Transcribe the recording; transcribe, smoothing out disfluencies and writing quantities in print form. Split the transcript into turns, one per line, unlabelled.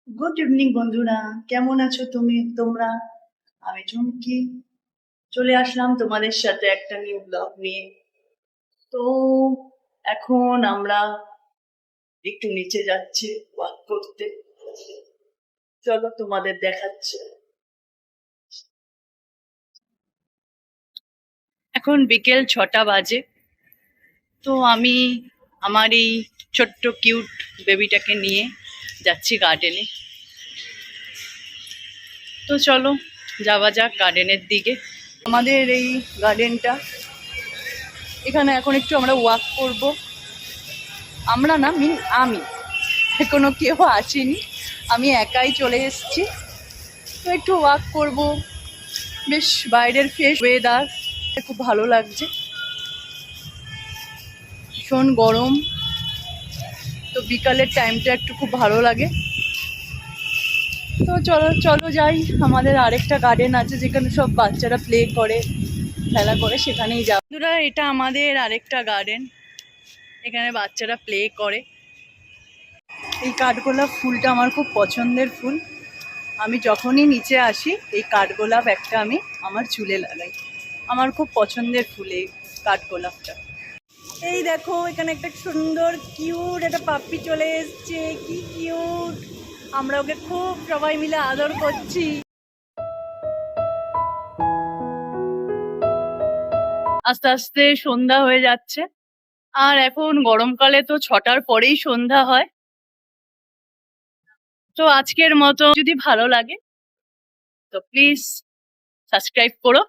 Good evening বন্ধুরা, কেমন আছো তোমরা? আমি চুমকি চলে আসলাম তোমাদের সাথে একটা নিউ ব্লগ নিয়ে। তো এখন আমরা একটু নিচে যাচ্ছি ওয়াক করতে। চলো তোমাদের দেখাচ্ছি। এখন বিকেল 6টা বাজে। তো আমি আমার এই ছোট্ট কিউট বেবিটাকে নিয়ে যাচ্ছি গার্ডেনে। তো চলো যাওয়া যাক গার্ডেনের দিকে। আমাদের এই গার্ডেনটা, এখানে এখন একটু আমরা ওয়াক করব। আমরা না আমি, এখনো কেউ আসেনি, আমি একাই চলে এসেছি। তো একটু ওয়াক করব, বেশ বাইরের ফ্রেশ ওয়েদার, খুব ভালো লাগছে, ভীষণ গরম। তো বিকালের টাইমটা একটু খুব ভালো লাগে। তো চলো চলো যাই, আমাদের আরেকটা গার্ডেন আছে যেখানে সব বাচ্চারা প্লে করে, খেলা করে, সেখানেই যাও। বন্ধুরা, এটা আমাদের আরেকটা গার্ডেন, এখানে বাচ্চারা প্লে করে। এই কাঠগোলাপ ফুলটা আমার খুব পছন্দের ফুল। আমি যখনই নিচে আসি এই কাঠগোলাপ একটা আমি আমার চুলে লাগাই। আমার খুব পছন্দের ফুল এই কাঠগোলাপটা। এই দেখো, এখানে একটা সুন্দর কিউট একটা পাপ্পি চলে এসছে, কি কিউট। আমরা ওকে খুব সবাই মিলে আদর করছি। আস্তে আস্তে সন্ধ্যা হয়ে যাচ্ছে, আর এখন গরমকালে তো 6টার পরেই সন্ধ্যা হয়। তো আজকের মতো যদি ভালো লাগে তো প্লিজ সাবস্ক্রাইব করো।